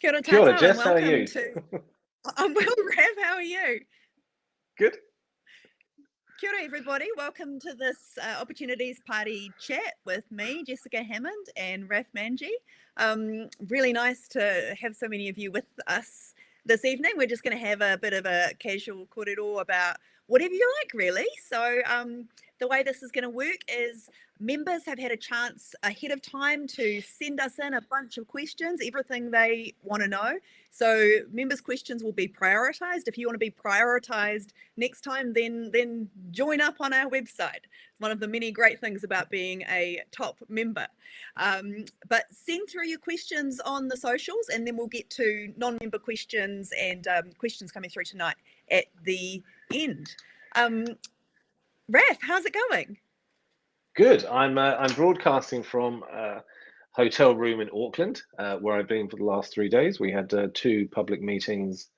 Kia ora, Kia ora, tātou, Jess, and how are welcome you? to... I'm well, Raf, how are you? Good. Kia ora, everybody. Welcome to this Opportunities Party chat with me, Jessica Hammond, and Raf Manji. Really nice to have so many of you with us this evening. We're just going to have a bit of a casual kōrero about whatever you like, really. So the way this is going to work is members have had a chance ahead of time to send us in a bunch of questions, everything they want to know. So members' questions will be prioritised. If you want to be prioritised next time, then join up on our website. It's one of the many great things about being a top member. But send through your questions on the socials, and then we'll get to non-member questions and questions coming through tonight at the end. Raf, how's it going? Good. I'm broadcasting from a hotel room in Auckland, where I've been for the last 3 days. We had 2 public meetings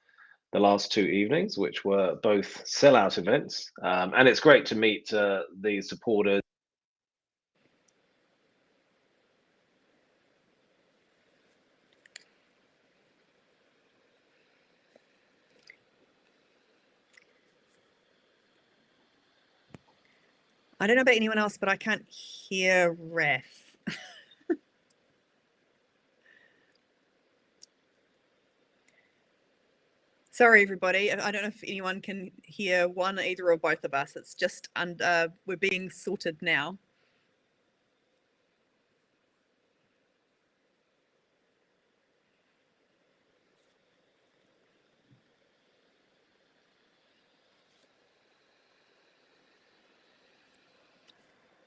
the last 2 evenings, which were both sellout events, and it's great to meet the supporters. I don't know about anyone else, but I can't hear Raf. Sorry, everybody. I don't know if anyone can hear one, either or both of us. It's just we're being sorted now.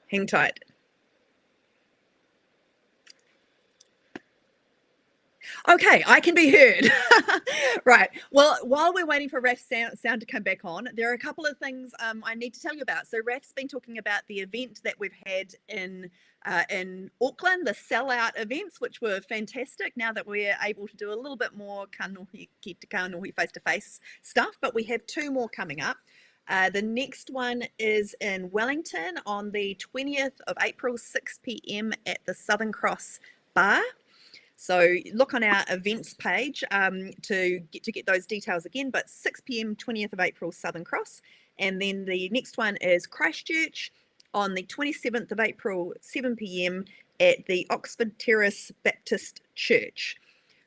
Hang tight. Okay, I can be heard. Right. Well, while we're waiting for Raf's sound to come back on, there are a couple of things I need to tell you about. So Raf's been talking about the event that we've had in Auckland, the sellout events, which were fantastic. Now that we're able to do a little bit more kanohi face-to-face stuff, but we have 2 more coming up. The next one is in Wellington on the 20th of April, 6 p.m. at the Southern Cross Bar. So look on our events page to get those details again, but 6 p.m. 20th of April, Southern Cross. And then the next one is Christchurch on the 27th of April, 7 p.m. at the Oxford Terrace Baptist Church.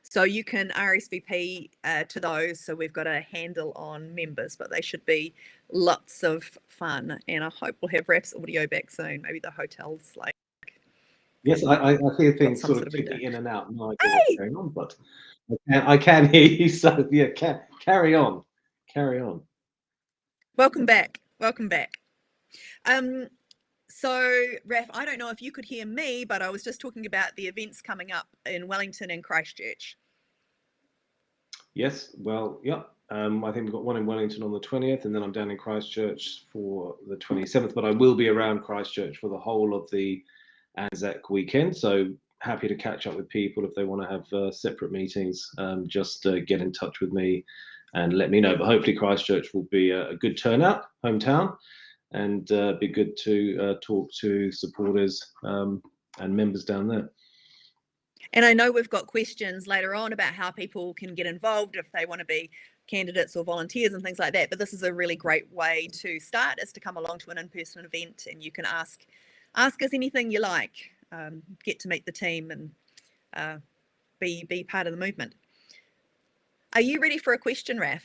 So you can RSVP to those. So we've got a handle on members, but they should be lots of fun. And I hope we'll have Raf's audio back soon. Maybe the hotel's like... Yes, I hear things sort of ticking in and out. No idea what's going on, but I can hear you. So yeah, carry on. Welcome back. So Raf, I don't know if you could hear me, but I was just talking about the events coming up in Wellington and Christchurch. Yes, well, yeah. I think we've got one in Wellington on the 20th, and then I'm down in Christchurch for the 27th. But I will be around Christchurch for the whole of the Anzac weekend, so happy to catch up with people if they want to have separate meetings. Just get in touch with me and let me know. But hopefully Christchurch will be a good turnout, hometown, and be good to talk to supporters and members down there. And I know we've got questions later on about how people can get involved if they want to be candidates or volunteers and things like that, but this is a really great way to start, is to come along to an in-person event, and you can ask us anything you like, get to meet the team and be part of the movement. Are you ready for a question, Raf?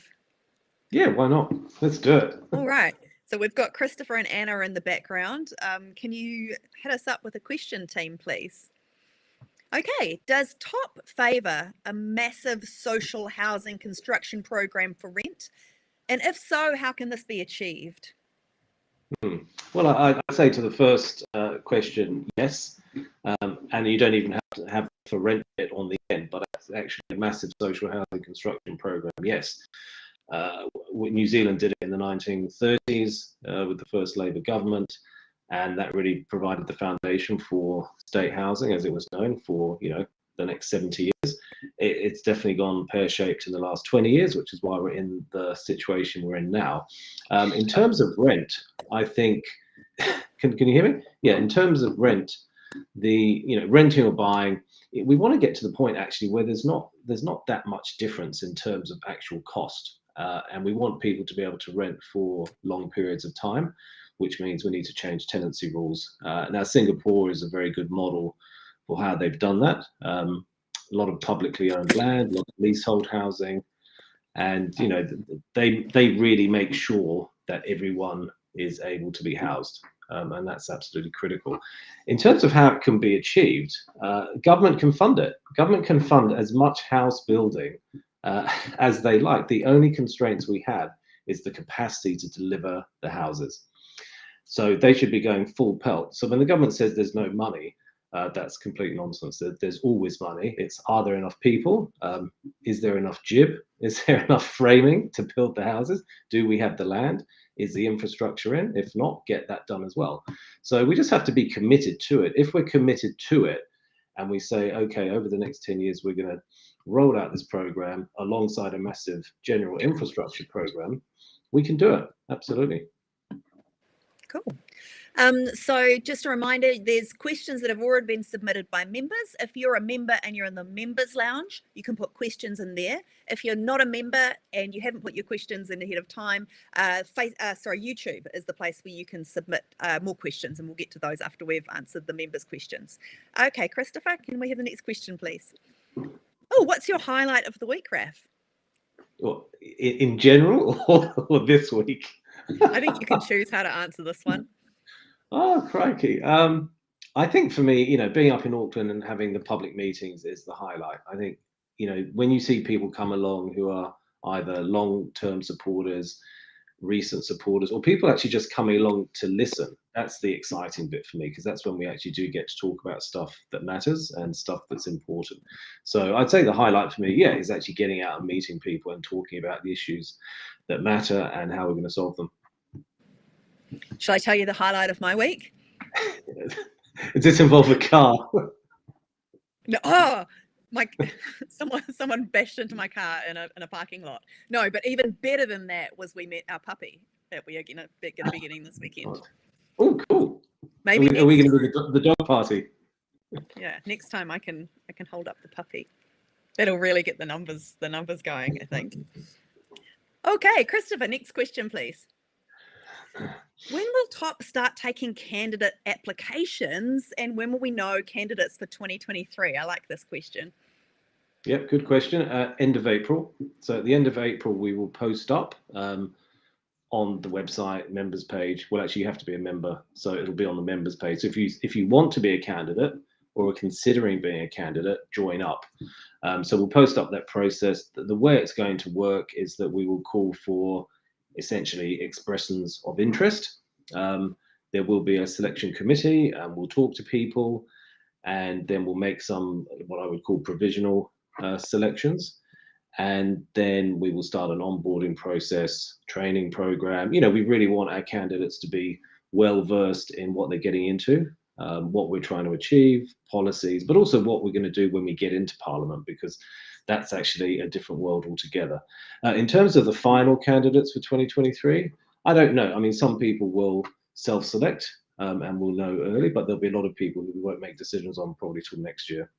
Yeah, why not? Let's do it. All right. So we've got Christopher and Anna in the background. Can you hit us up with a question, team, please? Okay. Does TOP favour a massive social housing construction program for rent? And if so, how can this be achieved? Well, I'd say to the first question, yes, and you don't even have to have for rent bit on the end, but it's actually a massive social housing construction program. Yes, New Zealand did it in the 1930s with the first Labour government, and that really provided the foundation for state housing, as it was known, for the next 70 years. It's definitely gone pear-shaped in the last 20 years, which is why we're in the situation we're in now. In terms of rent, I think, can you hear me? Yeah, in terms of rent, renting or buying we want to get to the point actually where there's not that much difference in terms of actual cost, and we want people to be able to rent for long periods of time, which means we need to change tenancy rules. Now Singapore is a very good model for how they've done that. A lot of publicly owned land, a lot of leasehold housing, and you know, they really make sure that everyone is able to be housed, and that's absolutely critical. In terms of how it can be achieved, government can fund it. Government can fund as much house building as they like. The only constraints we have is the capacity to deliver the houses. So they should be going full pelt. So when the government says there's no money, that's complete nonsense. There's always money. It's, are there enough people? Is there enough jib? Is there enough framing to build the houses? Do we have the land? Is the infrastructure in? If not, get that done as well. So we just have to be committed to it. If we're committed to it and we say, okay, over the next 10 years, we're going to roll out this program alongside a massive general infrastructure program, we can do it. Absolutely. Cool. So just a reminder, there's questions that have already been submitted by members. If you're a member and you're in the members lounge, you can put questions in there. If you're not a member and you haven't put your questions in ahead of time, YouTube is the place where you can submit more questions, and we'll get to those after we've answered the members' questions. Okay, Christopher, can we have the next question, please? Oh, what's your highlight of the week, Raf? Well, in general or this week? I think you can choose how to answer this one. Oh, crikey. I think for me, you know, being up in Auckland and having the public meetings is the highlight. I think, you know, when you see people come along who are either long-term supporters, recent supporters, or people actually just coming along to listen, that's the exciting bit for me, because that's when we actually do get to talk about stuff that matters and stuff that's important. So I'd say the highlight for me, yeah, is actually getting out and meeting people and talking about the issues that matter and how we're going to solve them. Shall I tell you the highlight of my week? Does this involve a car? No, oh, someone bashed into my car in a parking lot. No, but even better than that was we met our puppy that we are going to be getting this weekend. Oh, cool. Maybe are we going to do the dog party? Yeah, next time I can hold up the puppy. That'll really get the numbers going, I think. Okay, Christopher, next question, please. When will TOP start taking candidate applications, and when will we know candidates for 2023? I like this question. Yep, good question. End of April. So at the end of April, we will post up on the website members page. Well, actually, you have to be a member, so it'll be on the members page. So if you want to be a candidate or are considering being a candidate, join up. So we'll post up that process. The way it's going to work is that we will call for essentially expressions of interest. There will be a selection committee, and we'll talk to people, and then we'll make some what I would call provisional selections, and then we will start an onboarding process, training program. You know, we really want our candidates to be well versed in what they're getting into, what we're trying to achieve, policies, but also what we're going to do when we get into Parliament, because that's actually a different world altogether. In terms of the final candidates for 2023, I don't know. I mean, some people will self-select and will know early, but there'll be a lot of people who we won't make decisions on probably till next year.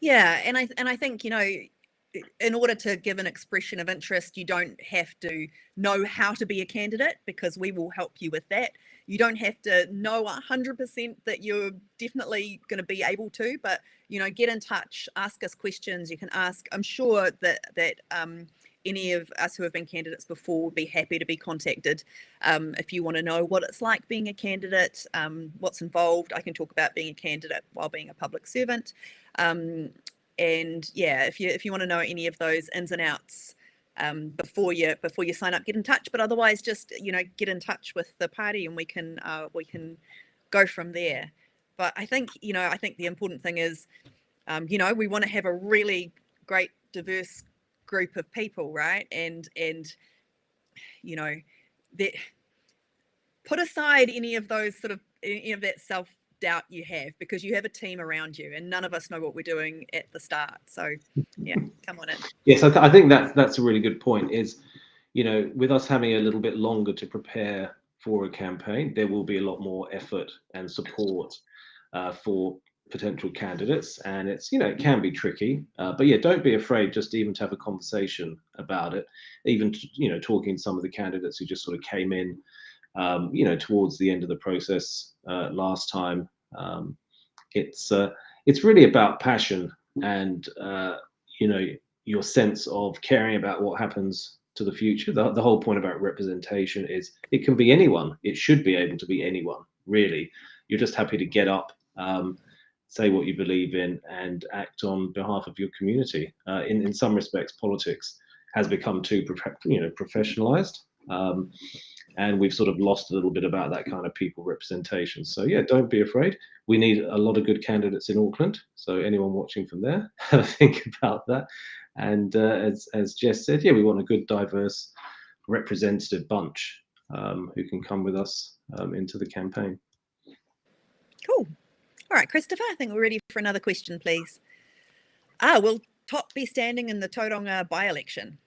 Yeah, and I think, you know, in order to give an expression of interest, you don't have to know how to be a candidate, because we will help you with that. You don't have to know 100% that you're definitely going to be able to, but, you know, get in touch, ask us questions. You can ask, I'm sure that any of us who have been candidates before would be happy to be contacted. If you want to know what it's like being a candidate, what's involved, I can talk about being a candidate while being a public servant. And yeah, if you want to know any of those ins and outs before you sign up, get in touch. But otherwise, just, you know, get in touch with the party, and we can go from there. But I think, you know, the important thing is, you know, we want to have a really great, diverse group of people, right? And you know, put aside any of those any of that self-doubt you have, because you have a team around you, and none of us know what we're doing at the start. So yeah, come on in. Yes, I think that's a really good point. Is, you know, with us having a little bit longer to prepare for a campaign, there will be a lot more effort and support for potential candidates, and it's, it can be tricky, but yeah, don't be afraid just even to have a conversation about it, even talking to some of the candidates who just sort of came in towards the end of the process last time. It's really about passion and your sense of caring about what happens to the future. The whole point about representation is it can be anyone. It should be able to be anyone, really. You're just happy to get up, say what you believe in, and act on behalf of your community. In some respects, politics has become too professionalized, and we've sort of lost a little bit about that kind of people representation. So yeah, don't be afraid. We need a lot of good candidates in Auckland. So anyone watching from there, have a think about that. And as Jess said, yeah, we want a good, diverse, representative bunch who can come with us into the campaign. Cool. All right, Christopher, I think we're ready for another question, please. Will Top be standing in the Tauranga by-election?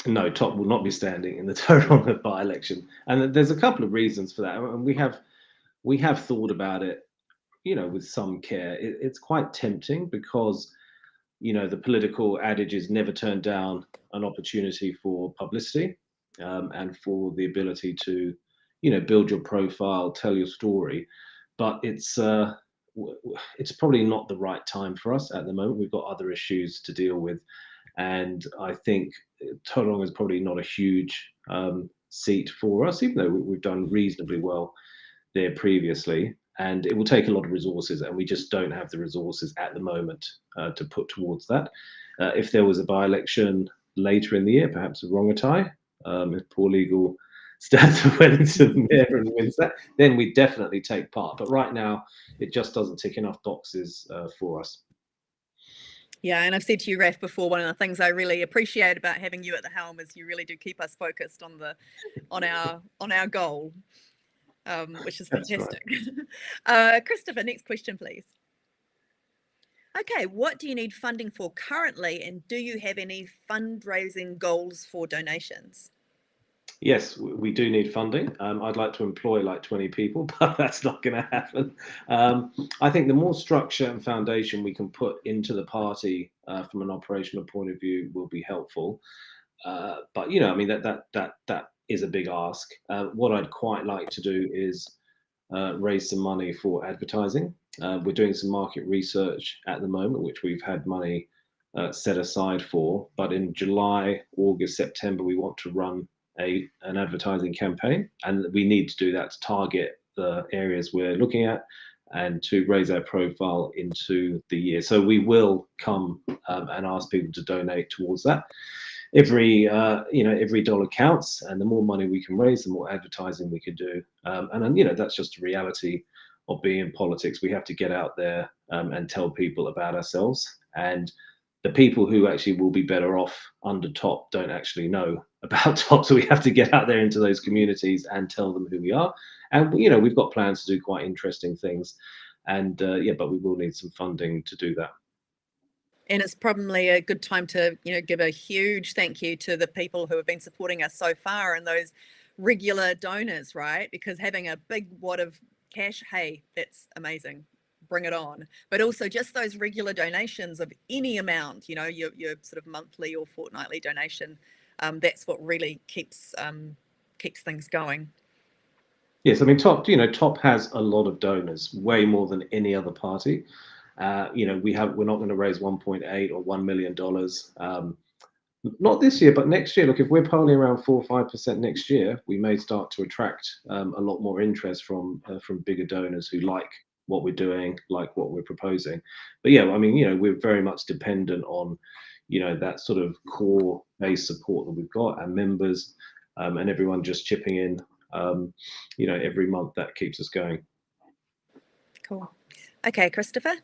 No, Top will not be standing in the Tauranga by-election, and there's a couple of reasons for that. And we have thought about it, with some care. It's quite tempting because, the political adage is never turn down an opportunity for publicity and for the ability to, build your profile, tell your story. But it's probably not the right time for us at the moment. We've got other issues to deal with. And I think Tauranga is probably not a huge seat for us, even though we've done reasonably well there previously. And it will take a lot of resources, and we just don't have the resources at the moment to put towards that. If there was a by-election later in the year, perhaps a Rongotai, if Poor Legal stands for Wellington Mayor and wins that, then we definitely take part. But right now, it just doesn't tick enough boxes for us. Yeah, and I've said to you, Raf, before, one of the things I really appreciate about having you at the helm is you really do keep us focused on our goal, which is fantastic. Right. Christopher, next question, please. Okay, what do you need funding for currently, and do you have any fundraising goals for donations? Yes, we do need funding. I'd like to employ like 20 people, but that's not going to happen. I think the more structure and foundation we can put into the party from an operational point of view will be helpful. But that is a big ask. What I'd quite like to do is raise some money for advertising. We're doing some market research at the moment, which we've had money set aside for. But in July, August, September, we want to run an advertising campaign, and we need to do that to target the areas we're looking at and to raise our profile into the year. So we will come and ask people to donate towards that. Every dollar counts, and the more money we can raise, the more advertising we can do. And then, that's just a reality of being in politics. We have to get out there and tell people about ourselves, and the people who actually will be better off under Top don't actually know about Top. So we have to get out there into those communities and tell them who we are. And, we've got plans to do quite interesting things. And but we will need some funding to do that. And it's probably a good time to, give a huge thank you to the people who have been supporting us so far and those regular donors, right? Because having a big wad of cash, hey, that's amazing. Bring it on. But also just those regular donations of any amount, your sort of monthly or fortnightly donation, that's what really keeps things going. Yes, I mean, Top has a lot of donors, way more than any other party. We're not going to raise 1.8 or $1 million. Not this year, but next year. Look, if we're polling around 4 or 5% next year, we may start to attract a lot more interest from bigger donors who like what we're doing, like what we're proposing. But yeah, I mean, we're very much dependent on, that sort of core base support that we've got, and members, and everyone just chipping in, every month. That keeps us going. Cool. Okay, Christopher.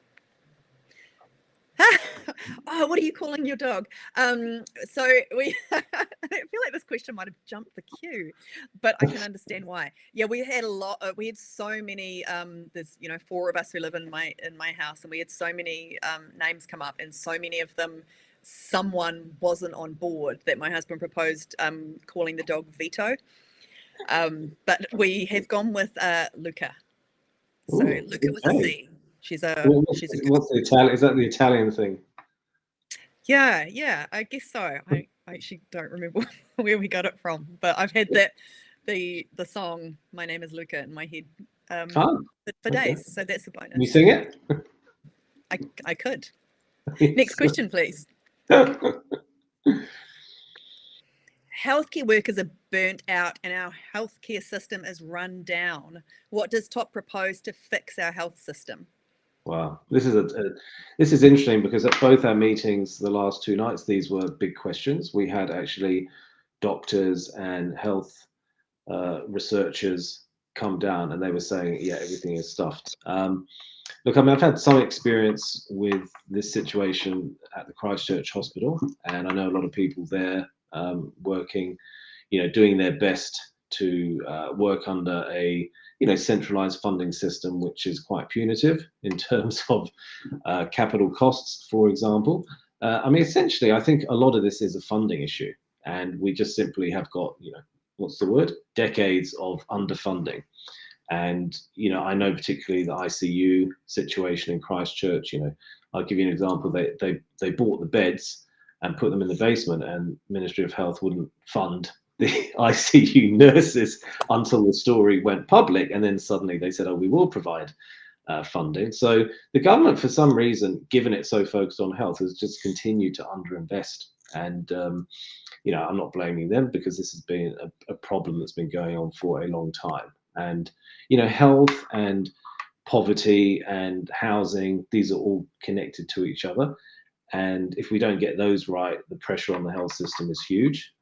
Oh, what are you calling your dog? So we I feel like this question might have jumped the queue, but I can understand why. Yeah, we had we had so many there's 4 of us who live in my house, and we had so many names come up, and so many of them someone wasn't on board that my husband proposed calling the dog Vito. But we have gone with Luca. So Luca with a C. She's What's she's a what's the Italian? Is that the Italian thing? yeah, I guess so. I actually don't remember where we got it from, but I've had that the song "My Name Is Luca" in my head Oh, for okay. days. So that's a Can you bonus. sing it? I could. Next question, please. Healthcare workers are burnt out and our healthcare system is run down. What does TOP propose to fix our health system? Wow, this is interesting because at both our meetings the last 2 nights, these were big questions. We had actually doctors and health researchers come down, and they were saying, yeah, everything is stuffed. Look, I mean, I've had some experience with this situation at the Christchurch Hospital, and I know a lot of people there working, doing their best to work under a centralized funding system, which is quite punitive in terms of capital costs, for example. I mean, essentially, I think a lot of this is a funding issue, and we just simply have got, what's the word? Decades of underfunding. And I know particularly the ICU situation in Christchurch. I'll give you an example. They bought the beds and put them in the basement, and Ministry of Health wouldn't fund the ICU nurses until the story went public, and then suddenly they said, "Oh, we will provide funding." So the government, for some reason, given it so focused on health, has just continued to underinvest. And I'm not blaming them because this has been a problem that's been going on for a long time. And health and poverty and housing, these are all connected to each other. And if we don't get those right, the pressure on the health system is huge.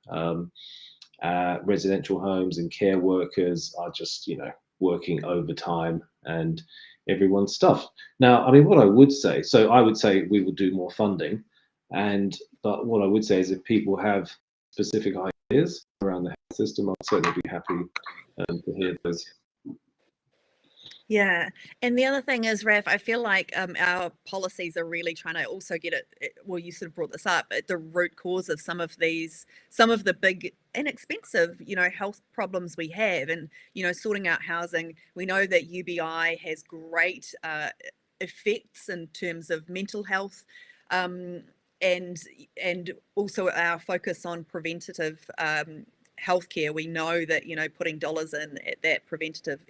Residential homes and care workers are just, working overtime, and everyone's stuffed. Now, I mean, what I would say, so I would say we would do more funding. But what I would say is if people have specific ideas around the health system, I'd certainly be happy to hear those. Yeah, and the other thing is, Raf, I feel like our policies are really trying to also get well, you sort of brought this up, at the root cause of some of the big inexpensive, health problems we have, and sorting out housing. We know that UBI has great effects in terms of mental health, and also our focus on preventative healthcare. We know that putting dollars in at that preventative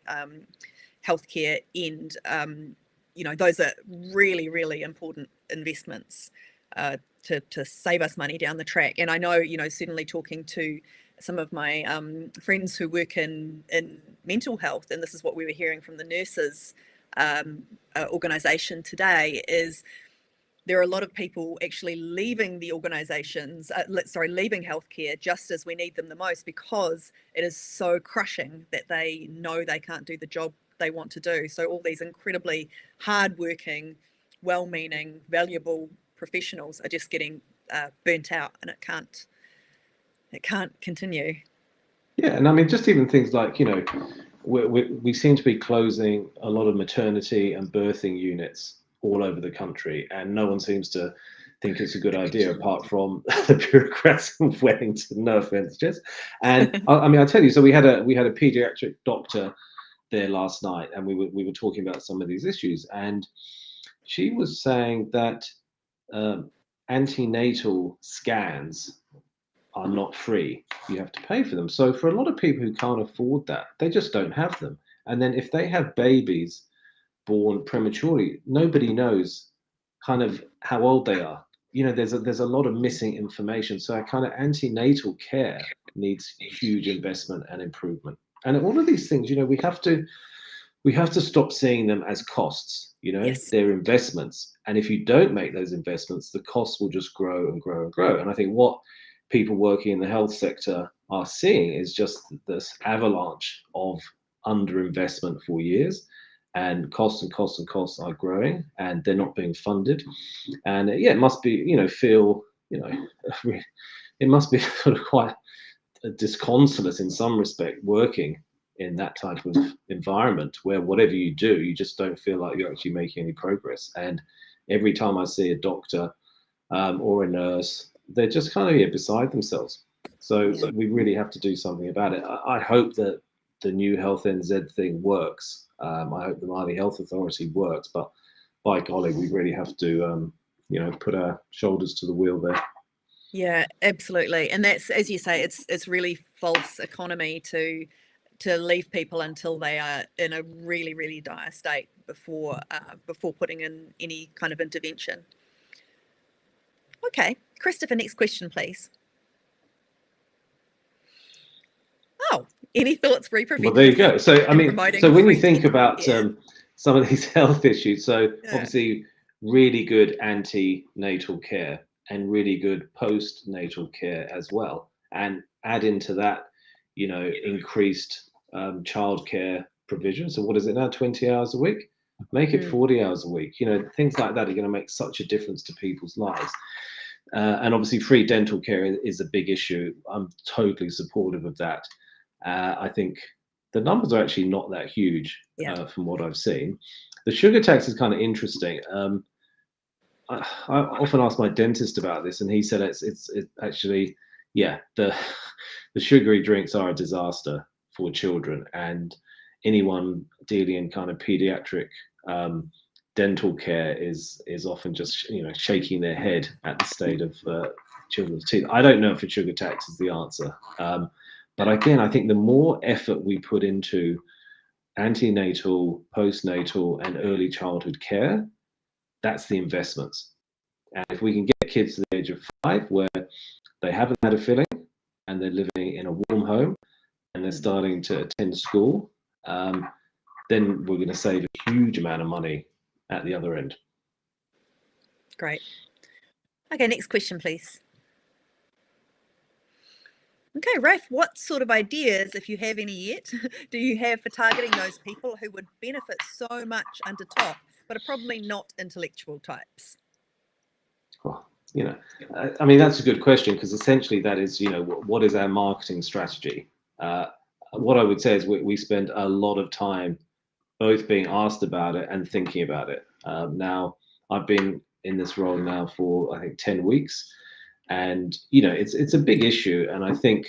healthcare end, those are really, really important investments to save us money down the track. And I know, certainly talking to some of my friends who work in mental health, and this is what we were hearing from the nurses organisation today, is there are a lot of people actually leaving the organisations, leaving healthcare just as we need them the most, because it is so crushing that they know they can't do the job they want to do. So all these incredibly hardworking, well-meaning, valuable professionals are just getting burnt out, and it can't continue. Yeah, and I mean, just even things like, we seem to be closing a lot of maternity and birthing units all over the country, and no one seems to think it's a good idea apart from the bureaucrats in Wellington. No offense, Jess. And I mean, I tell you, so we had a pediatric doctor there last night, and we were talking about some of these issues, and she was saying that antenatal scans are not free. You have to pay for them. So for a lot of people who can't afford that, they just don't have them. And then if they have babies born prematurely, nobody knows kind of how old they are. There's a lot of missing information. So our kind of antenatal care needs huge investment and improvement. And all of these things, we have to stop seeing them as costs. Yes. They're investments. And if you don't make those investments, the costs will just grow and grow and grow. And I think what people working in the health sector are seeing is just this avalanche of underinvestment for years, and costs and costs and costs are growing, and they're not being funded. And it must be, it must be sort of quite disconsolate in some respect working in that type of environment where whatever you do, you just don't feel like you're actually making any progress. And every time I see a doctor or a nurse, they're just kind of beside themselves. So we really have to do something about it. I hope that the new Health NZ thing works. I hope the Māori Health Authority works, but by golly, we really have to, put our shoulders to the wheel there. Yeah, absolutely. And that's, as you say, it's really false economy to leave people until they are in a really, really dire state before putting in any kind of intervention. Okay, Christopher, next question, please. Oh, any thoughts Well, there you go. So, I mean, so when you think about some of these health issues, so obviously really good antenatal care and really good postnatal care as well, and add into that, increased childcare provision. So what is it now, 20 hours a week? Make it 40 hours a week. Things like that are going to make such a difference to people's lives. And obviously free dental care is a big issue. I'm totally supportive of that. I think the numbers are actually not that huge from what I've seen. The sugar tax is kind of interesting. I often ask my dentist about this, and he said it's actually, the sugary drinks are a disaster for children, and anyone dealing in kind of pediatric dental care is often just shaking their head at the state of children's teeth. I don't know if a sugar tax is the answer. But again, I think the more effort we put into antenatal, postnatal, and early childhood care, that's the investments. And if we can get kids to the age of 5 where they haven't had a filling and they're living in a warm home and they're starting to attend school, then we're going to save a huge amount of money at the other end. Great. Okay, next question, please. Okay, Raf, what sort of ideas, if you have any yet, do you have for targeting those people who would benefit so much under TOP, but are probably not intellectual types? Well, I mean, that's a good question, because essentially that is, what is our marketing strategy? What I would say is we spend a lot of time both being asked about it and thinking about it. Now, I've been in this role now for, I think, 10 weeks. And it's a big issue, and I think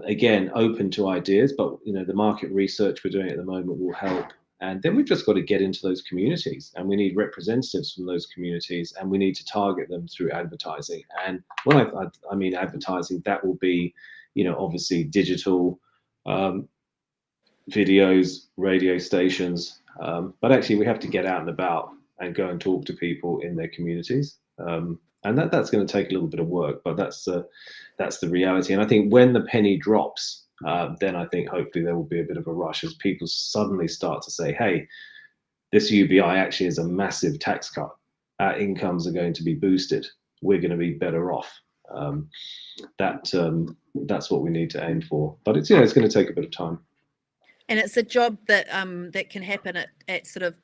again, open to ideas, but the market research we're doing at the moment will help. And then we've just got to get into those communities, and we need representatives from those communities, and we need to target them through advertising. And when I mean advertising, that will be obviously digital, videos, radio stations, but actually we have to get out and about and go and talk to people in their communities. And that's going to take a little bit of work, but that's the reality. And I think when the penny drops, then I think hopefully there will be a bit of a rush as people suddenly start to say, hey, this UBI actually is a massive tax cut. Our incomes are going to be boosted. We're going to be better off. That's what we need to aim for. But it's it's going to take a bit of time. And it's a job that that can happen at sort of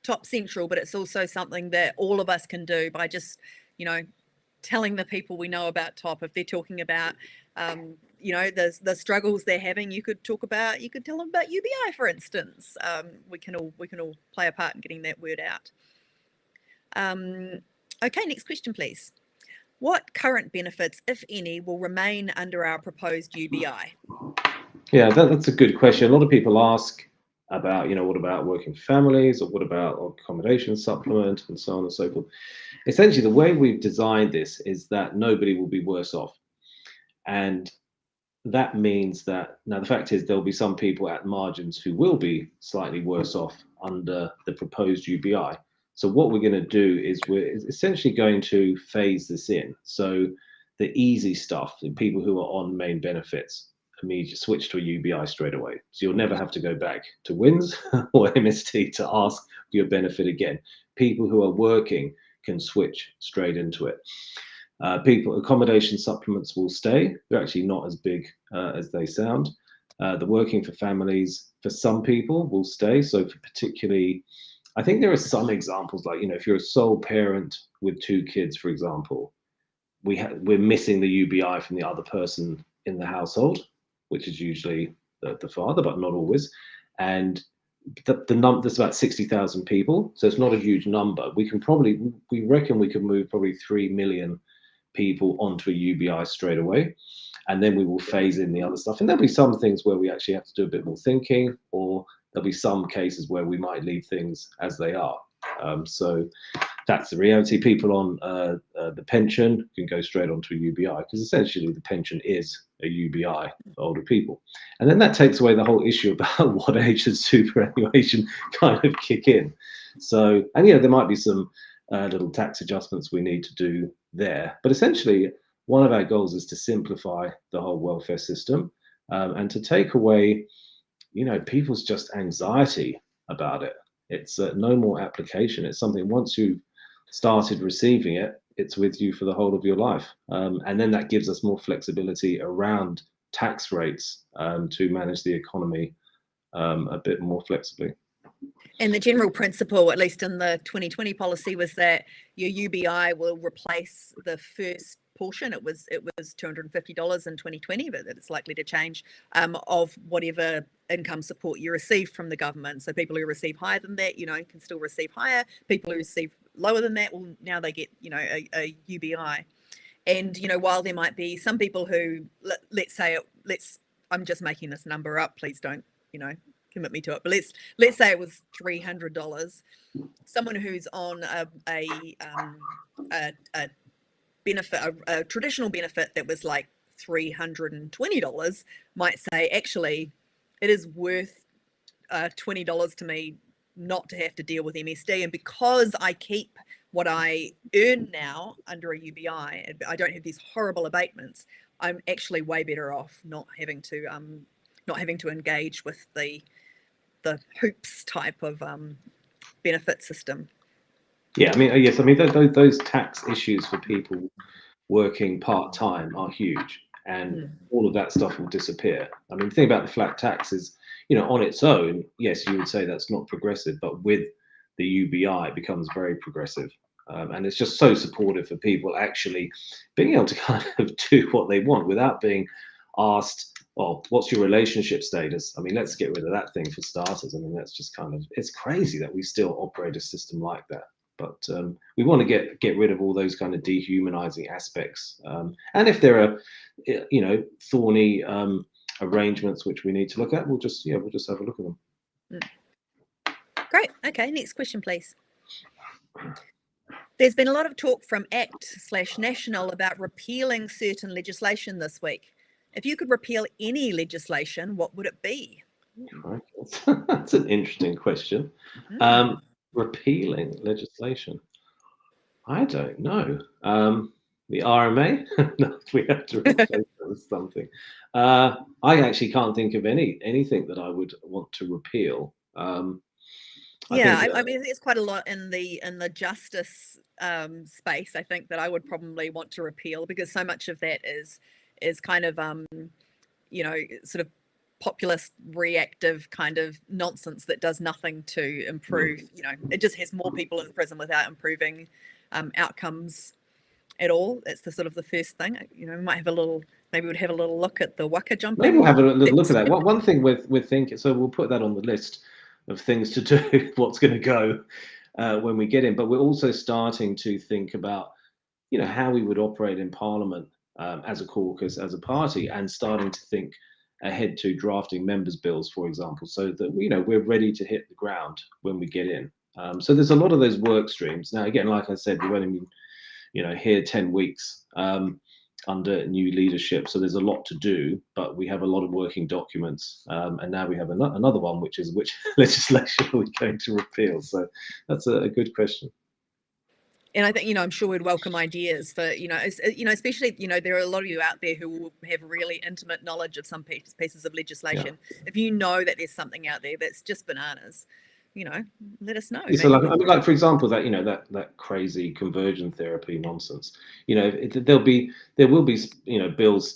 top central, but it's also something that all of us can do by just telling the people we know about TOP. If they're talking about the struggles they're having, you could tell them about UBI, for instance. We can all play a part in getting that word out. Okay, next question, please. What current benefits, if any, will remain under our proposed UBI? Yeah, that's a good question. A lot of people ask about, what about working families, or what about accommodation supplement, and so on and so forth. Essentially, the way we've designed this is that nobody will be worse off. And that means that, now the fact is there'll be some people at margins who will be slightly worse off under the proposed UBI. So what we're going to do is we're essentially going to phase this in. So the easy stuff, the people who are on main benefits, immediately switch to a UBI straight away. So you'll never have to go back to WINS or MST to ask for your benefit again. People who are working can switch straight into it. Accommodation supplements will stay. They're actually not as big as they sound. The working for families, for some people, will stay. So for particularly, I think there are some examples, like, if you're a sole parent with 2 kids, for example, we're missing the UBI from the other person in the household, which is usually the father, but not always. And there's about 60,000 people, so it's not a huge number. We reckon we could move probably 3 million people onto a UBI straight away, and then we will phase in the other stuff. And there'll be some things where we actually have to do a bit more thinking, or there'll be some cases where we might leave things as they are. So that's the reality. People on the pension can go straight onto a UBI, because essentially the pension is a UBI for older people. And then that takes away the whole issue about what age does superannuation kind of kick in. So, and there might be some little tax adjustments we need to do there. But essentially, one of our goals is to simplify the whole welfare system, and to take away, people's just anxiety about it. It's no more application. It's something, once you've started receiving it, it's with you for the whole of your life. And then that gives us more flexibility around tax rates, to manage the economy a bit more flexibly. And the general principle, at least in the 2020 policy, was that your UBI will replace the first portion. It was $250 in 2020, but it's likely to change, of whatever income support you receive from the government. So people who receive higher than that, can still receive higher. People who receive lower than that, well, now they get, a UBI. And, while there might be some people who, I'm just making this number up, please don't, commit me to it, but let's say it was $300. Someone who's on a benefit, a traditional benefit that was like $320, might say, actually, it is worth $20 to me not to have to deal with MSD, and because I keep what I earn now under a UBI, I don't have these horrible abatements, I'm actually way better off not having to engage with the hoops type of benefit system. Yeah, yes, those tax issues for people working part-time are huge, and all of that stuff will disappear. The thing about the flat tax is, on its own, yes, you would say that's not progressive, but with the UBI, it becomes very progressive. And it's just so supportive for people actually being able to kind of do what they want without being asked, oh, what's your relationship status? Let's get rid of that thing for starters. That's just it's crazy that we still operate a system like that. But we want to get rid of all those kind of dehumanizing aspects. And if there are, thorny arrangements which we need to look at, we'll just have a look at them. Great. Okay, next question, please. There's been a lot of talk from ACT/National about repealing certain legislation this week. If you could repeal any legislation, what would it be? That's an interesting question. Repealing legislation, I don't know. The RMA, no, we have to replace it with something. I actually can't think of anything that I would want to repeal. There's quite a lot in the justice space, I think, that I would probably want to repeal, because so much of that is kind of sort of populist reactive kind of nonsense that does nothing to improve. It just has more people in prison without improving outcomes at all. That's the sort of the first thing. We might have maybe we'd have a little look at the waka jumping. Maybe we'll have a little look at that. One thing we're thinking, so we'll put that on the list of things to do, what's going to go when we get in. But we're also starting to think about, how we would operate in Parliament as a caucus, as a party, and starting to think ahead to drafting members' bills, for example, so that we're ready to hit the ground when we get in. So there's a lot of those work streams. Now, again, like I said, we've only been here 10 weeks under new leadership, so there's a lot to do, but we have a lot of working documents, and now we have another one, which is which legislation are we going to repeal? So that's a good question. And I think, I'm sure we'd welcome ideas for, especially, there are a lot of you out there who will have really intimate knowledge of some pieces of legislation. Yeah. If you know that there's something out there that's just bananas, let us know. So like for example, that crazy conversion therapy nonsense, there will be bills,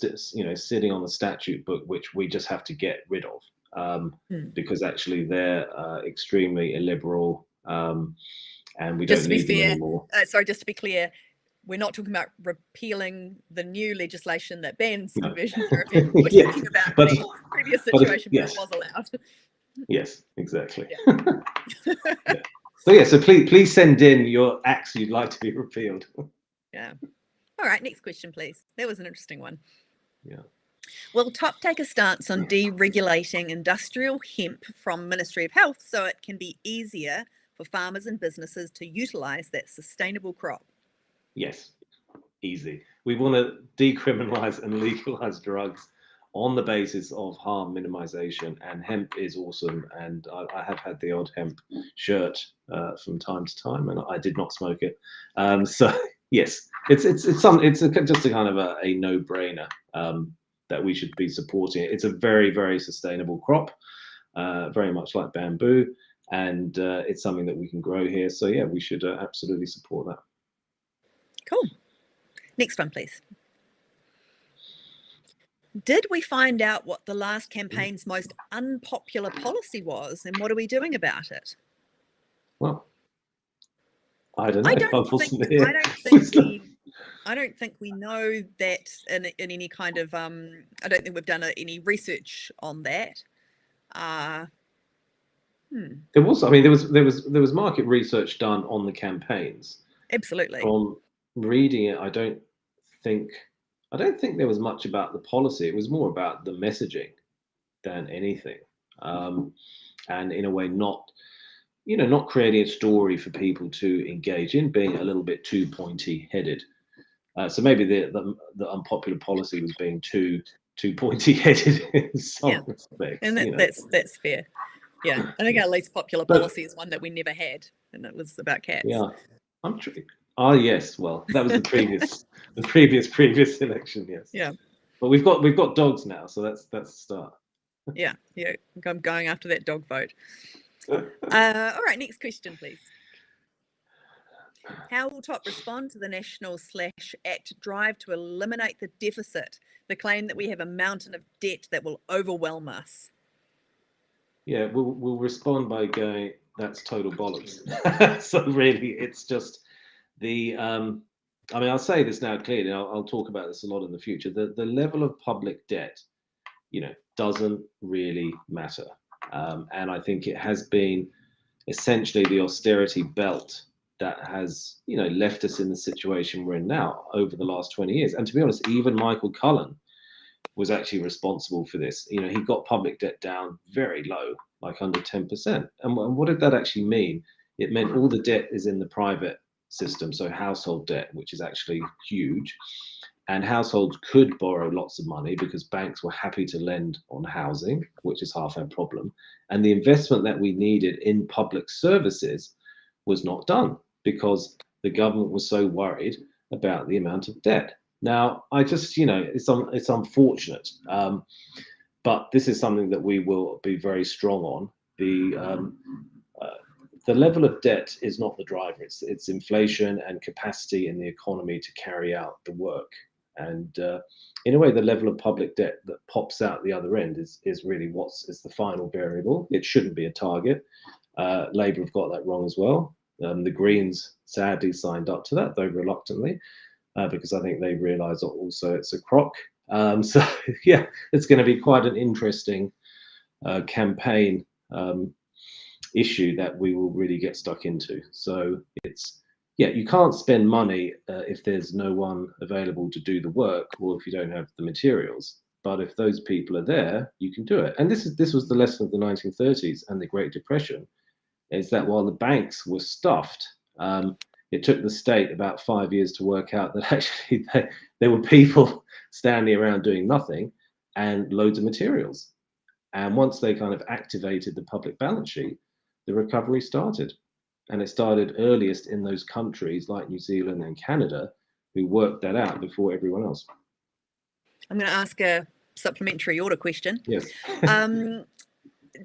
sitting on the statute book, which we just have to get rid of, because actually they're extremely illiberal, and we don't need them anymore. Just to be clear, we're not talking about repealing the new legislation that bans conversion therapy. We're talking about the previous situation where it was allowed. Yes, exactly. Yeah. So please send in your acts you'd like to be repealed. Yeah. All right, next question, please. That was an interesting one. Yeah. Will TOP take a stance on deregulating industrial hemp from Ministry of Health so it can be easier for farmers and businesses to utilise that sustainable crop? Yes, easy. We want to decriminalise and legalise drugs on the basis of harm minimization, and hemp is awesome. And I have had the odd hemp shirt from time to time, and I did not smoke it. So yes, it's just a kind of a no-brainer that we should be supporting it. It's a very, very sustainable crop, very much like bamboo, and it's something that we can grow here. So yeah, we should absolutely support that. Cool. Next one, please. Did we find out what the last campaign's most unpopular policy was, and what are we doing about it? Well, I don't know. I don't think we know that in any kind of I don't think we've done any research on that. There was, I mean, there was market research done on the campaigns. Absolutely. From reading it, I don't think there was much about the policy. It was more about the messaging than anything, and in a way, not creating a story for people to engage in, being a little bit too pointy-headed. So maybe the unpopular policy was being too pointy-headed in some respects. And that's fair. Yeah, I think our least popular policy is one that we never had, and it was about cats. Yeah, I'm true. Oh yes, well that was the previous election. Yes. Yeah. But we've got dogs now, so that's a start. Yeah. I'm going after that dog vote. All right, next question, please. How will TOP respond to the National/Act drive to eliminate the deficit, the claim that we have a mountain of debt that will overwhelm us? Yeah, we'll respond by going, that's total bollocks. So really, it's just the, I mean, I'll say this now clearly, I'll talk about this a lot in the future. The level of public debt, doesn't really matter. And I think it has been essentially the austerity belt that has, left us in the situation we're in now over the last 20 years. And to be honest, even Michael Cullen was actually responsible for this. He got public debt down very low, like under 10%. And what did that actually mean? It meant all the debt is in the private system, so household debt, which is actually huge. And households could borrow lots of money because banks were happy to lend on housing, which is half our problem. And the investment that we needed in public services was not done because the government was so worried about the amount of debt. Now, I just, it's unfortunate, but this is something that we will be very strong on. The level of debt is not the driver. It's inflation and capacity in the economy to carry out the work. And in a way, the level of public debt that pops out the other end is really is the final variable. It shouldn't be a target. Labour have got that wrong as well. The Greens sadly signed up to that, though reluctantly. Because I think they realise also it's a crock. So yeah, it's going to be quite an interesting campaign issue that we will really get stuck into. So you can't spend money if there's no one available to do the work or if you don't have the materials. But if those people are there, you can do it. And this was the lesson of the 1930s and the Great Depression, is that while the banks were stuffed, it took the state about 5 years to work out that actually there were people standing around doing nothing and loads of materials. And once they kind of activated the public balance sheet, the recovery started. And it started earliest in those countries like New Zealand and Canada, who worked that out before everyone else. I'm going to ask a supplementary order question. Yes.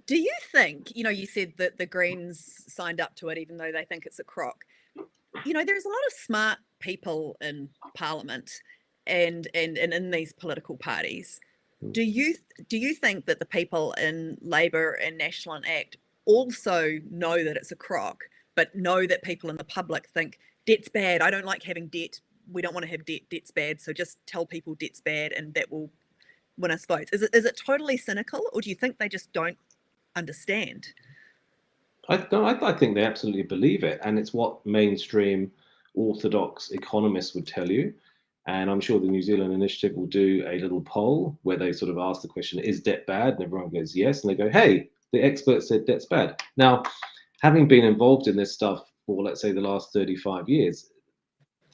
Do you think, you said that the Greens signed up to it even though they think it's a crock. There's a lot of smart people in Parliament and in these political parties. Do you think that the people in Labour and National and Act also know that it's a crock, but know that people in the public think debt's bad? I don't like having debt. We don't want to have debt. Debt's bad. So just tell people debt's bad, and that will win us votes. Is it totally cynical, or do you think they just don't understand? I think they absolutely believe it, and it's what mainstream orthodox economists would tell you. And I'm sure the New Zealand Initiative will do a little poll where they sort of ask the question, is debt bad? And everyone goes yes, and they go, hey, the experts said debt's bad. Now, having been involved in this stuff for, let's say, the last 35 years,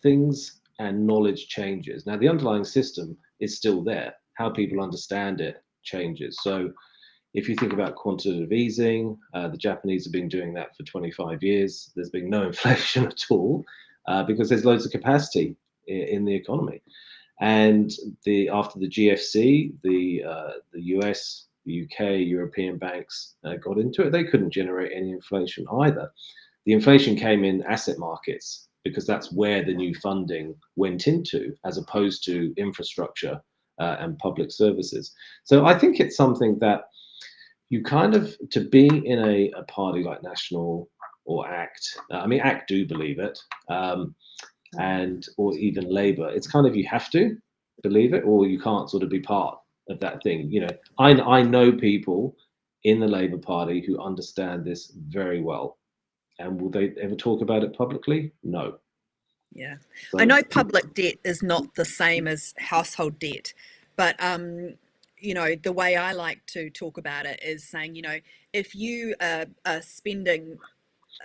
things and knowledge changes. Now, the underlying system is still there. How people understand it changes. So if you think about quantitative easing, the Japanese have been doing that for 25 years. There's been no inflation at all because there's loads of capacity in the economy. And after the GFC, the US, the UK, European banks got into it. They couldn't generate any inflation either. The inflation came in asset markets because that's where the new funding went into, as opposed to infrastructure and public services. So I think it's something that you kind of, to be in a party like National or ACT, I mean, ACT do believe it, or even Labour, it's kind of, you have to believe it or you can't sort of be part of that thing. You know, I know people in the Labour Party who understand this very well. And will they ever talk about it publicly? No. Yeah. So, I know public debt is not the same as household debt, but you know, the way I like to talk about it is saying, you know, if you are spending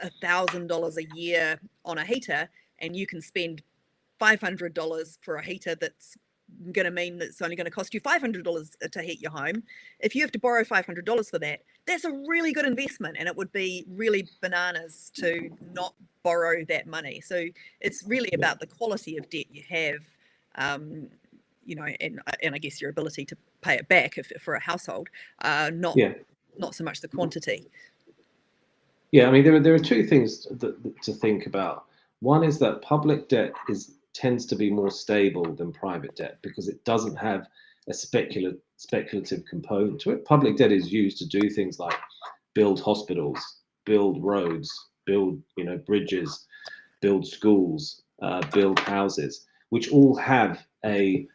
$1,000 a year on a heater and you can spend $500 for a heater that's going to mean that it's only going to cost you $500 to heat your home. If you have to borrow $500 for that, that's a really good investment, and it would be really bananas to not borrow that money. So it's really about the quality of debt you have, you know, and I guess your ability to pay it back for a household, not so much the quantity. Yeah, I mean, there are two things to think about. One is that public debt tends to be more stable than private debt because it doesn't have a speculative component to it. Public debt is used to do things like build hospitals, build roads, build, you know, bridges, build schools, build houses, which all have a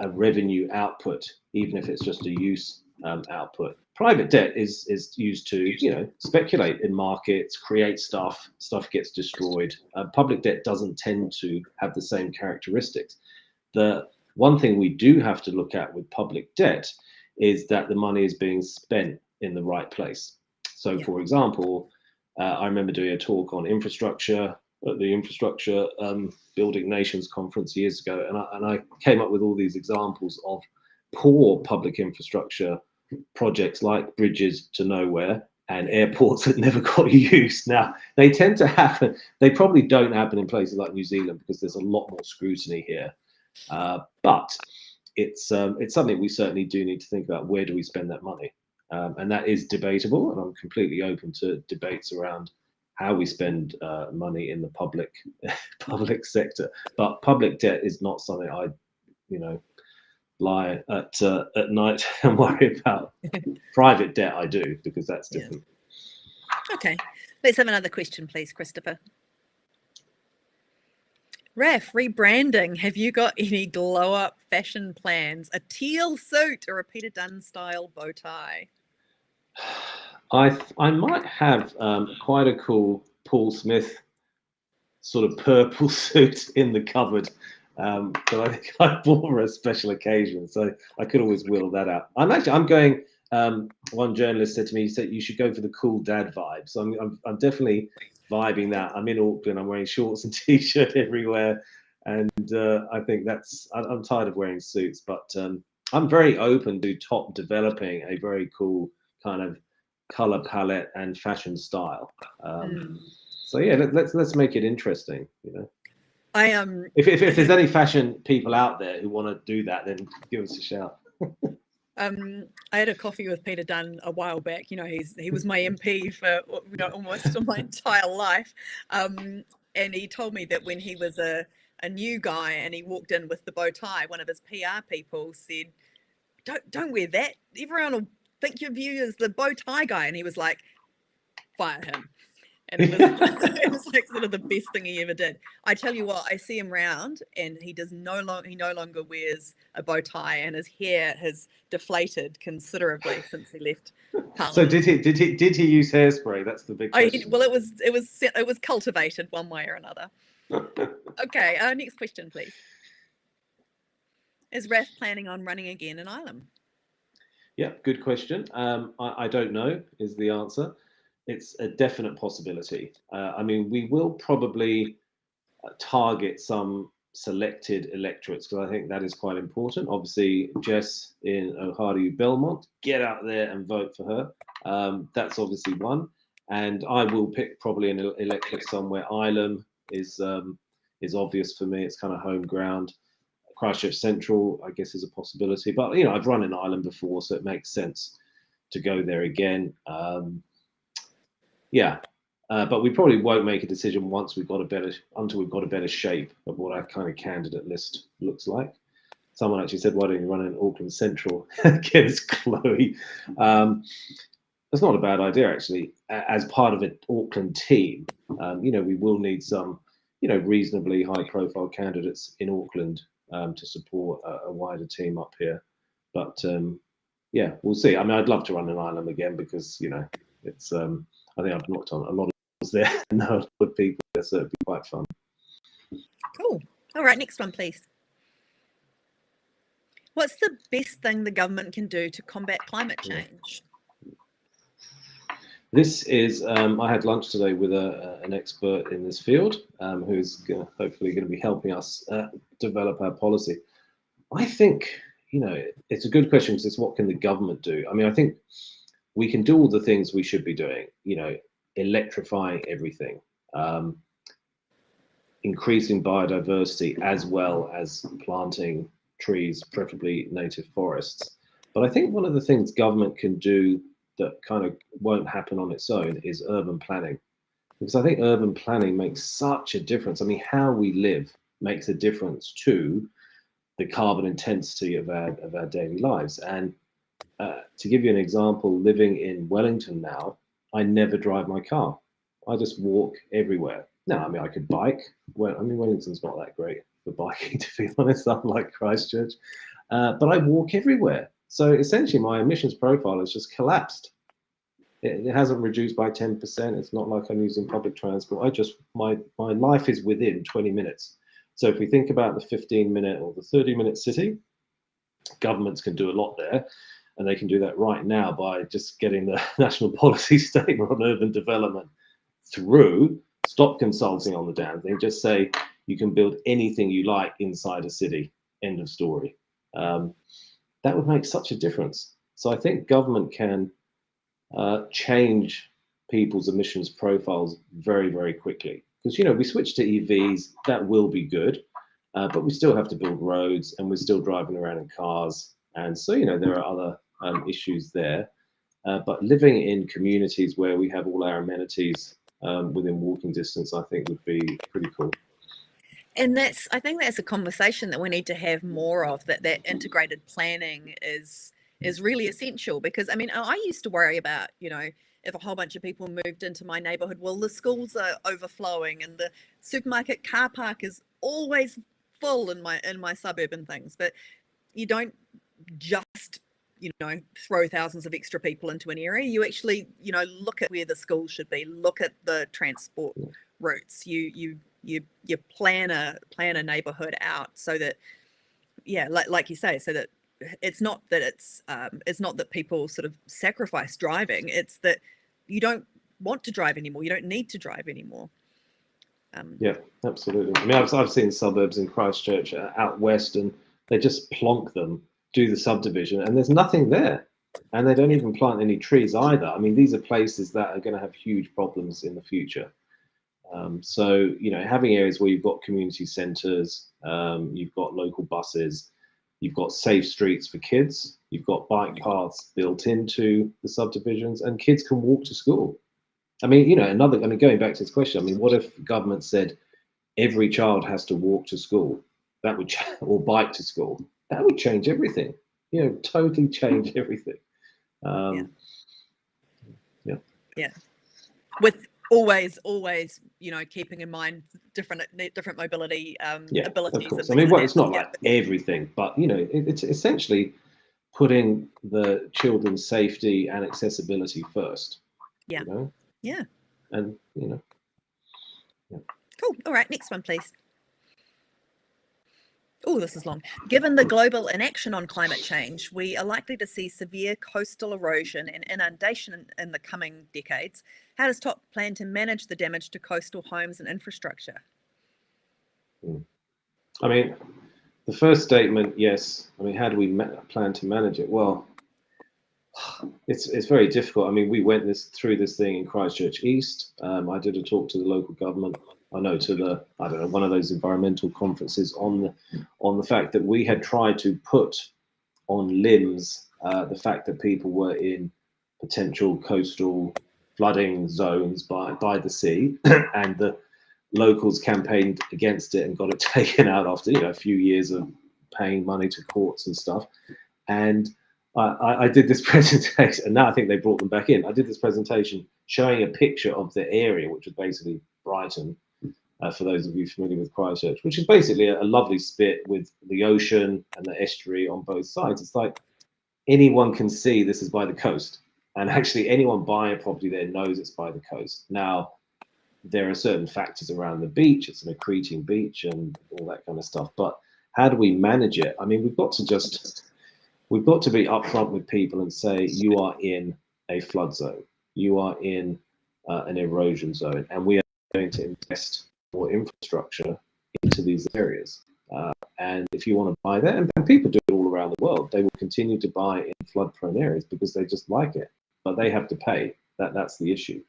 revenue output, even if it's just a use output. Private debt is used to, you know, speculate in markets, create stuff gets destroyed. Public debt doesn't tend to have the same characteristics. The one thing we do have to look at with public debt is that the money is being spent in the right place. So, for example, I remember doing a talk on infrastructure at the Infrastructure Building Nations Conference years ago, and I came up with all these examples of poor public infrastructure projects like bridges to nowhere and airports that never got used. Now, they tend to happen, they probably don't happen in places like New Zealand because there's a lot more scrutiny here. But it's something we certainly do need to think about. Where do we spend that money? And that is debatable, and I'm completely open to debates around how we spend money in the public sector. But public debt is not something I, you know, lie at night and worry about. Private debt I do, because that's different. Okay, let's have another question, please, Christopher. Raf, rebranding. Have you got any glow up fashion plans? A teal suit or a Peter Dunne style bow tie? I might have quite a cool Paul Smith sort of purple suit in the cupboard. But I think I bought for a special occasion, so I could always wheel that out. I'm going. One journalist said to me, he said you should go for the cool dad vibe. So I'm definitely vibing that. I'm in Auckland. I'm wearing shorts and t-shirt everywhere, and I think I'm tired of wearing suits, but I'm very open to developing a very cool kind of color palette and fashion style. So yeah, let's make it interesting. You know. If there's any fashion people out there who want to do that, then give us a shout. I had a coffee with Peter Dunne a while back. You know, he was my MP for, you know, almost my entire life, and he told me that when he was a new guy and he walked in with the bow tie, one of his PR people said, "Don't wear that. Everyone will think of you as the bow tie guy." And he was like, "Fire him." And it was like sort of the best thing he ever did. I tell you what, I see him round, and he no longer wears a bow tie, and his hair has deflated considerably since he left Parliament. So did he use hairspray? That's the big question. Well, it was cultivated one way or another. Okay, next question, please. Is Raf planning on running again in Ilam? Yeah, good question. I don't know is the answer. it's a definite possibility. I mean, we will probably target some selected electorates, because I think that is quite important. Obviously, Jess in Ōhāiru Belmont, get out there and vote for her. That's obviously one. And I will pick probably an electorate somewhere. Ilam is obvious for me. It's kind of home ground. Christchurch Central, I guess, is a possibility. But, you know, I've run in Ilam before, so it makes sense to go there again. Yeah. But we probably won't make a decision until we've got a better shape of what our kind of candidate list looks like. Someone actually said, "Why don't you run in Auckland Central?" Against Chloe. That's not a bad idea, actually. As part of an Auckland team, you know, we will need some, you know, reasonably high-profile candidates in Auckland to support a wider team up here. But yeah, we'll see. I mean, I'd love to run in Ireland again because, you know, it's. I think I've knocked on a lot of there and know a lot of people there, so it'd be quite fun. Cool. All right, next one, please. What's the best thing the government can do to combat climate change? This is, I had lunch today with an expert in this field who's hopefully going to be helping us develop our policy. I think, you know, it's a good question because it's what can the government do? I mean, I think we can do all the things we should be doing, you know, electrifying everything, increasing biodiversity, as well as planting trees, preferably native forests. But I think one of the things government can do that kind of won't happen on its own is urban planning, because I think urban planning makes such a difference. I mean, how we live makes a difference to the carbon intensity of our daily lives. And to give you an example, living in Wellington now, I never drive my car. I just walk everywhere. Now, I mean, I could bike. Well, I mean, Wellington's not that great for biking, to be honest, unlike Christchurch. But I walk everywhere. So essentially, my emissions profile has just collapsed. It hasn't reduced by 10%. It's not like I'm using public transport. My life is within 20 minutes. So if we think about the 15-minute or the 30-minute city, governments can do a lot there. And they can do that right now by just getting the national policy statement on urban development through, stop consulting on the damn thing, just say you can build anything you like inside a city, end of story. That would make such a difference. So I think government can change people's emissions profiles very, very quickly. Because, you know, we switch to EVs, that will be good, but we still have to build roads and we're still driving around in cars. And so, you know, there are other issues there, but living in communities where we have all our amenities within walking distance, I think would be pretty cool. And I think that's a conversation that we need to have more of, that integrated planning is really essential. Because I mean, I used to worry about, you know, if a whole bunch of people moved into my neighborhood, well, the schools are overflowing and the supermarket car park is always full in my suburban things. But you don't just, you know, throw thousands of extra people into an area. You actually, you know, look at where the schools should be, look at the transport routes. You plan a neighborhood out so that, yeah, like you say, so that it's not that people sort of sacrifice driving. It's that you don't want to drive anymore. You don't need to drive anymore. Yeah, absolutely. I mean, I've seen suburbs in Christchurch out west, and they just plonk them, do the subdivision, and there's nothing there. And they don't even plant any trees either. I mean, these are places that are going to have huge problems in the future. So, you know, having areas where you've got community centres, you've got local buses, you've got safe streets for kids, you've got bike paths built into the subdivisions, and kids can walk to school. I mean, you know, going back to this question, I mean, what if government said every child has to walk to school? That would, or bike to school. That would change everything. You know, totally change everything. Yeah. With always, you know, keeping in mind different mobility abilities. Of course. I mean, well, it's not like everything, but you know, it's essentially putting the children's safety and accessibility first. Yeah. You know? Yeah. And you know. Yeah. Cool. All right. Next one, please. Oh, this is long. Given the global inaction on climate change, we are likely to see severe coastal erosion and inundation in the coming decades. How does TOP plan to manage the damage to coastal homes and infrastructure? I mean, the first statement, yes. I mean, how do we plan to manage it? Well, it's very difficult. I mean, we went through this thing in Christchurch East. I did a talk to the local government. I know to I don't know, one of those environmental conferences on the fact that we had tried to put on limbs the fact that people were in potential coastal flooding zones by the sea, and the locals campaigned against it and got it taken out after a few years of paying money to courts and stuff. And I did this presentation, and now I think they brought them back in. I did this presentation showing a picture of the area, which was basically Brighton, for those of you familiar with Christchurch, which is basically a lovely spit with the ocean and the estuary on both sides. It's like anyone can see this is by the coast, and actually anyone buying a property there knows it's by the coast. Now, there are certain factors around the beach. It's an accreting beach and all that kind of stuff. But how do we manage it? I mean, we've got to be upfront with people and say, you are in a flood zone, you are in an erosion zone, and we are going to invest more infrastructure into these areas. And if you want to buy that, and people do it all around the world, they will continue to buy in flood-prone areas because they just like it, but they have to pay. That's the issue.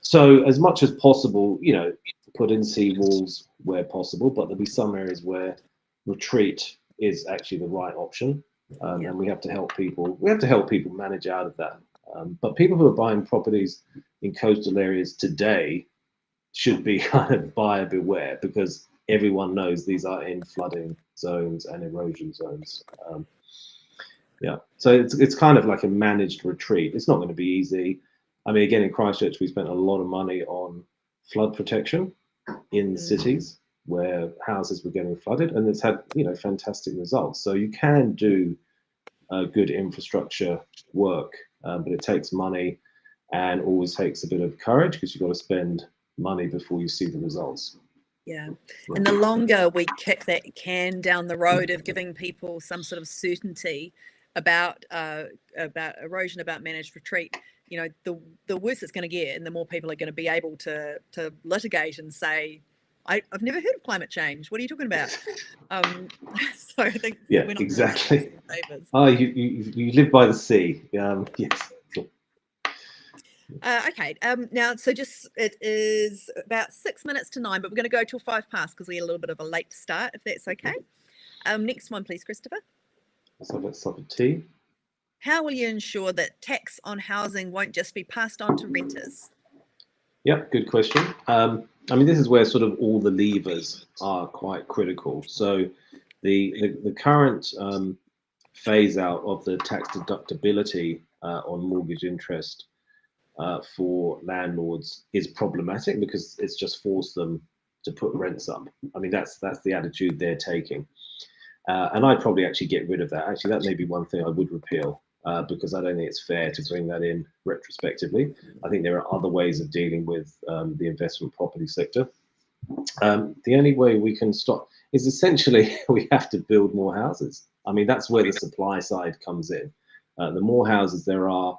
So as much as possible, put in seawalls where possible, but there'll be some areas where retreat is actually the right option. And we have to help people. We have to help people manage out of that. But people who are buying properties in coastal areas today should be kind of buyer beware, because everyone knows these are in flooding zones and erosion zones. So it's kind of like a managed retreat. It's not going to be easy. I mean, again, in Christchurch, we spent a lot of money on flood protection in cities where houses were getting flooded, and it's had fantastic results. So you can do good infrastructure work, but it takes money and always takes a bit of courage, because you've got to spend money before you see the results. Yeah, and the longer we kick that can down the road of giving people some sort of certainty about erosion, about managed retreat, the worse it's going to get, and the more people are going to be able to litigate and say, I've never heard of climate change. What are you talking about? So I think we're not exactly. Oh, you live by the sea. Yes. Okay. Now, so it is about 6 minutes to 9, but we're going to go till 5 past because we had a little bit of a late start, if that's okay. Next one, please, Christopher. So let's have a tea. How will you ensure that tax on housing won't just be passed on to renters? Yep, good question. I mean, this is where sort of all the levers are quite critical. So the current phase out of the tax deductibility on mortgage interest for landlords is problematic, because it's just forced them to put rents up. I mean, that's the attitude they're taking. And I'd probably actually get rid of that. Actually, that may be one thing I would repeal, because I don't think it's fair to bring that in retrospectively. I think there are other ways of dealing with the investment property sector. The only way we can stop is essentially we have to build more houses. I mean, that's where the supply side comes in. The more houses there are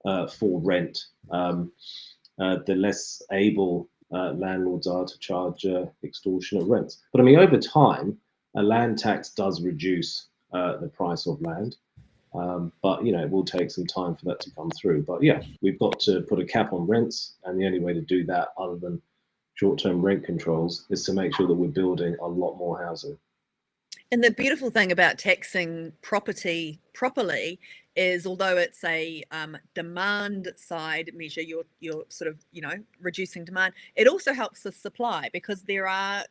for rent, the less able landlords are to charge extortionate rents. But I mean, over time, a land tax does reduce the price of land, but it will take some time for that to come through. But yeah, we've got to put a cap on rents, and the only way to do that, other than short-term rent controls, is to make sure that we're building a lot more housing. And the beautiful thing about taxing property properly is, although it's a demand side measure, you're sort of reducing demand. It also helps the supply, because there are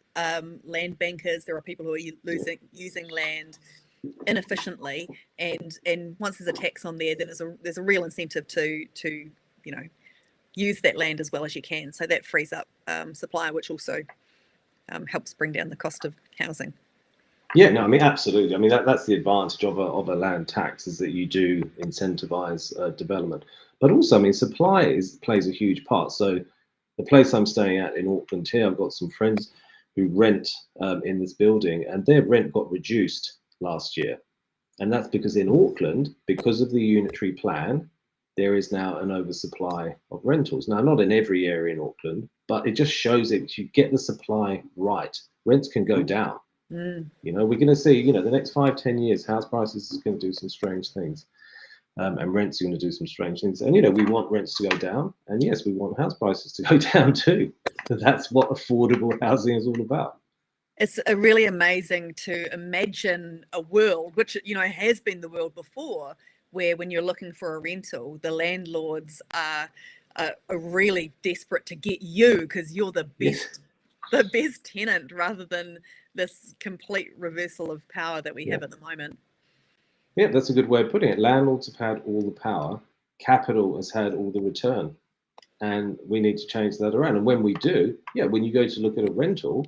land bankers, there are people who are using land inefficiently, and once there's a tax on there, then there's a real incentive to use that land as well as you can. So that frees up supply, which also helps bring down the cost of housing. Yeah, no, I mean, absolutely. I mean, that's the advantage of a land tax, is that you do incentivize development. But also, I mean, supply plays a huge part. So the place I'm staying at in Auckland here, I've got some friends who rent in this building, and their rent got reduced last year. And that's because in Auckland, because of the unitary plan, there is now an oversupply of rentals. Now, not in every area in Auckland, but it just shows that if you get the supply right, rents can go down. Mm. You know, we're going to see, you know, the next 5-10 years, house prices is going to do some strange things. And rents are going to do some strange things. And, you know, we want rents to go down. And yes, we want house prices to go down too. That's what affordable housing is all about. It's really amazing to imagine a world, which, you know, has been the world before, where when you're looking for a rental, the landlords are really desperate to get you because you're the best, the best tenant, rather than this complete reversal of power that we have at the moment. Yeah, that's a good way of putting it. Landlords have had all the power, capital has had all the return, and we need to change that around. And when we do, yeah, when you go to look at a rental,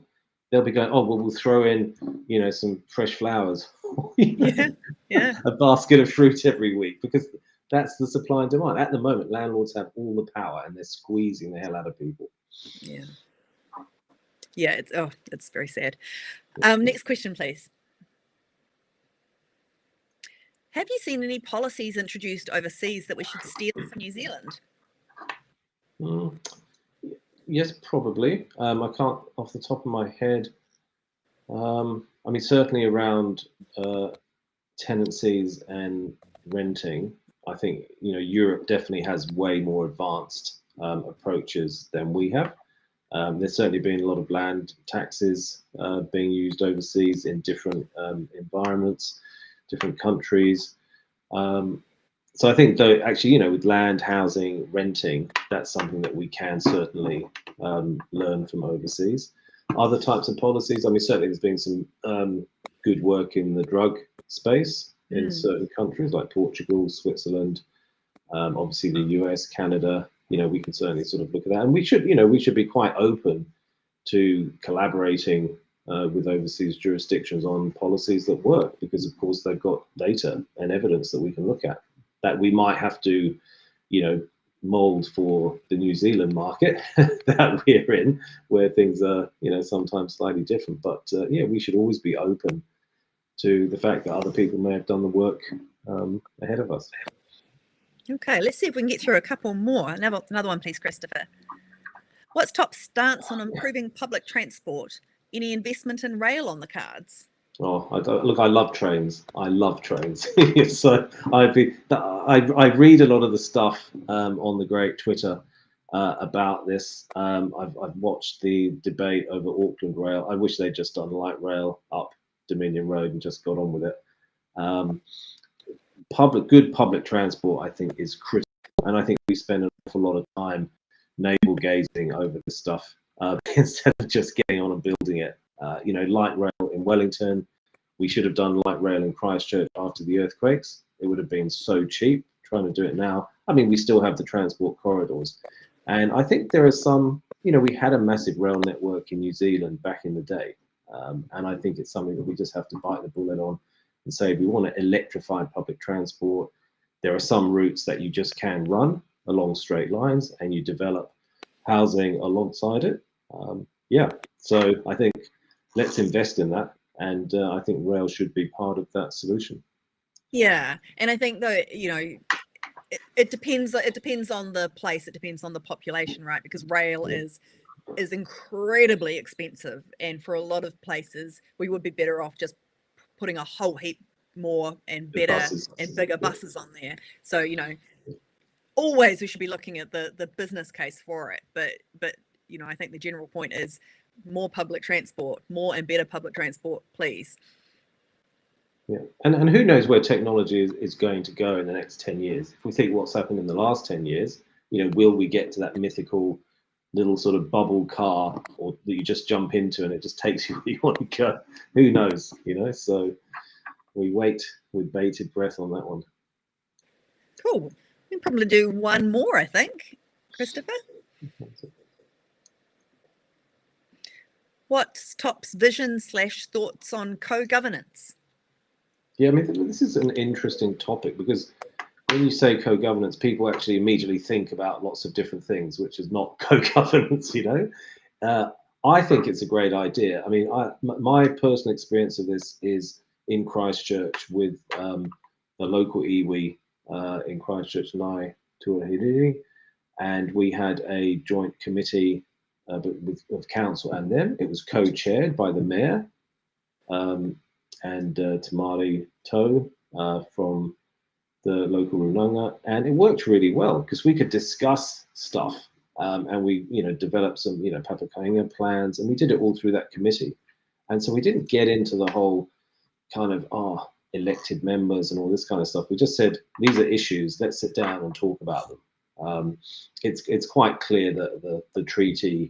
they'll be going, oh, well, we'll throw in, you know, some fresh flowers, a basket of fruit every week, because that's the supply and demand. At the moment, landlords have all the power and they're squeezing the hell out of people. Yeah, it's very sad. Next question, please. Have you seen any policies introduced overseas that we should steal for New Zealand? Yes, probably. I can't off the top of my head. I mean, certainly around tenancies and renting, I think, you know, Europe definitely has way more advanced approaches than we have. There's certainly been a lot of land taxes being used overseas in different environments, different countries. So I think, though, actually, you know, with land, housing, renting, that's something that we can certainly learn from overseas. Other types of policies, I mean, certainly there's been some good work in the drug space in certain countries like Portugal, Switzerland, obviously the US, Canada. You know, we can certainly sort of look at that, and we should, you know, we should be quite open to collaborating with overseas jurisdictions on policies that work, because of course they've got data and evidence that we can look at that we might have to, you know, mold for the New Zealand market that we're in, where things are, you know, sometimes slightly different. But yeah, we should always be open to the fact that other people may have done the work ahead of us. Okay, let's see if we can get through a couple more. Another one, please, Christopher. What's top stance on improving public transport? Any investment in rail on the cards? Oh, look, I love trains. I love trains. So I read a lot of the stuff on the great Twitter about this. I've watched the debate over Auckland Rail. I wish they'd just done light rail up Dominion Road and just got on with it. Good public transport, I think, is critical, and I think we spend an awful lot of time navel gazing over this stuff instead of just getting on and building it. You know, light rail in Wellington, we should have done light rail in Christchurch after the earthquakes. It would have been so cheap. Trying to do it now, I mean, we still have the transport corridors, and I think there are some, you know, we had a massive rail network in New Zealand back in the day, and I think it's something that we just have to bite the bullet on and say, if we want to electrify public transport, there are some routes that you just can run along straight lines, and you develop housing alongside it. Yeah, so I think let's invest in that, and I think rail should be part of that solution. Yeah, and I think, though, you know, it depends. It depends on the place. It depends on the population, right? Because rail is incredibly expensive, and for a lot of places, we would be better off just putting a whole heap more and better buses and bigger buses on there. So, you know, always we should be looking at the business case for it. But you know, I think the general point is more public transport, more and better public transport, please. Yeah, and who knows where technology is going to go in the next 10 years. If we think what's happened in the last 10 years, you know, will we get to that mythical little sort of bubble car, or that you just jump into and it just takes you where you want to go? Who knows, you know? So we wait with bated breath on that one. Cool. We can probably do one more, I think. Christopher? What's Top's vision / thoughts on co-governance? Yeah, I mean, this is an interesting topic, because when you say co-governance, people actually immediately think about lots of different things, which is not co-governance, you know. I think it's a great idea. I mean, my personal experience of this is in Christchurch with the local iwi in Christchurch, Nai Ōhāiru, and we had a joint committee with council and them. It was co-chaired by the mayor and Te Māori Tau from the local runanga, and it worked really well because we could discuss stuff and we, developed some, papakainga plans, and we did it all through that committee. And so we didn't get into the whole kind of elected members and all this kind of stuff. We just said these are issues. Let's sit down and talk about them. It's quite clear that the treaty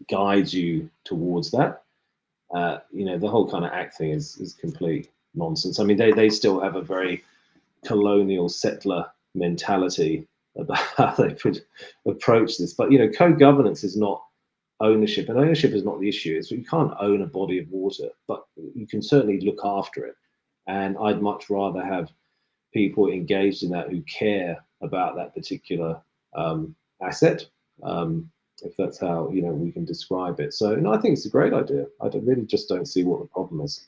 guides you towards that. The whole kind of act thing is complete nonsense. I mean, they still have a very colonial settler mentality about how they could approach this. But co-governance is not ownership, and ownership is not the issue. You can't own a body of water, but you can certainly look after it. And I'd much rather have people engaged in that who care about that particular asset, if that's how we can describe it. So no, I think it's a great idea. I really just don't see what the problem is.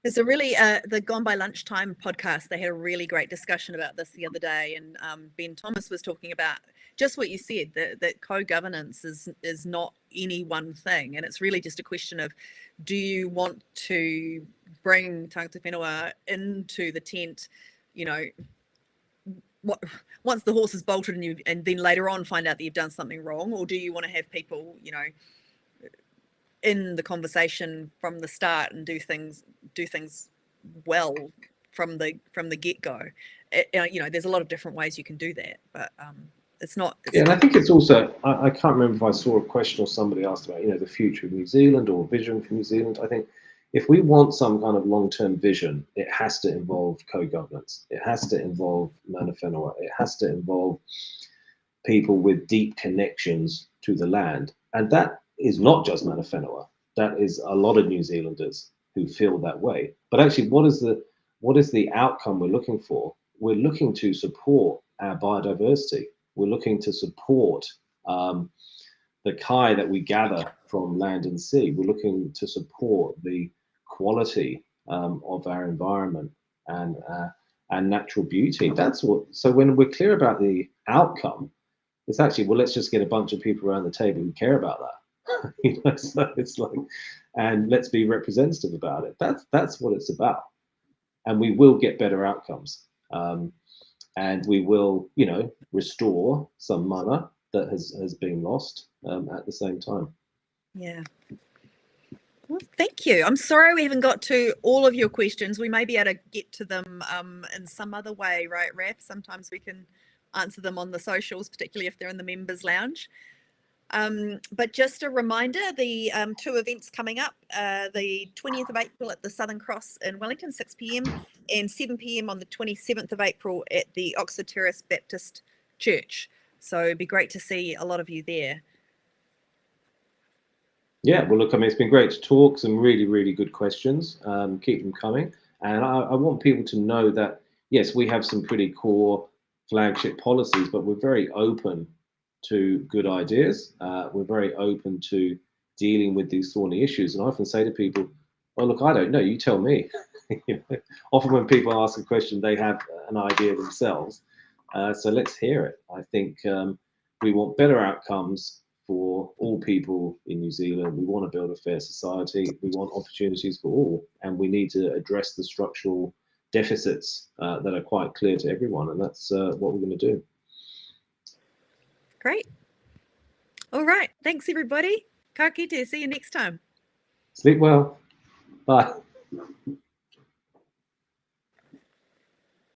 There's a really the Gone by Lunchtime podcast. They had a really great discussion about this the other day, and Ben Thomas was talking about just what you said, that co-governance is not any one thing, and it's really just a question of, do you want to bring tangata whenua into the tent, once the horse is bolted and then later on find out that you've done something wrong, or do you want to have people in the conversation from the start and do things well from the get-go? There's a lot of different ways you can do that, but it's not. And I think it's also, I can't remember if I saw a question or somebody asked about the future of New Zealand or vision for New Zealand. I think if we want some kind of long-term vision, it has to involve co-governance. It has to involve mana whenua. It has to involve people with deep connections to the land. And that is not just mana whenua. That is a lot of New Zealanders who feel that way. But actually, what is the outcome we're looking for? We're looking to support our biodiversity. We're looking to support the kai that we gather from land and sea. We're looking to support the quality of our environment and natural beauty. That's what. So when we're clear about the outcome, it's actually, well, let's just get a bunch of people around the table who care about that. So it's like, and let's be representative about it. That's what it's about, and we will get better outcomes, and we will, restore some mana that has been lost at the same time. Yeah. Well, thank you. I'm sorry we haven't got to all of your questions. We may be able to get to them in some other way, right, Raf? Sometimes we can answer them on the socials, particularly if they're in the members lounge. But just a reminder, the 2 events coming up, the 20th of April at the Southern Cross in Wellington, 6 p.m, and 7 p.m. on the 27th of April at the Oxford Terrace Baptist Church. So it'd be great to see a lot of you there. Yeah, well, look, I mean, it's been great to talk. Some really, really good questions. Keep them coming. And I want people to know that, yes, we have some pretty core flagship policies, but we're very open to good ideas. We're very open to dealing with these thorny issues. And I often say to people, oh, look, I don't know, you tell me. Often when people ask a question, they have an idea themselves. So let's hear it. I think we want better outcomes for all people in New Zealand. We want to build a fair society. We want opportunities for all, and we need to address the structural deficits that are quite clear to everyone, and that's what we're going to do. Great. All right. Thanks, everybody. Ka kite. See you next time. Sleep well. Bye.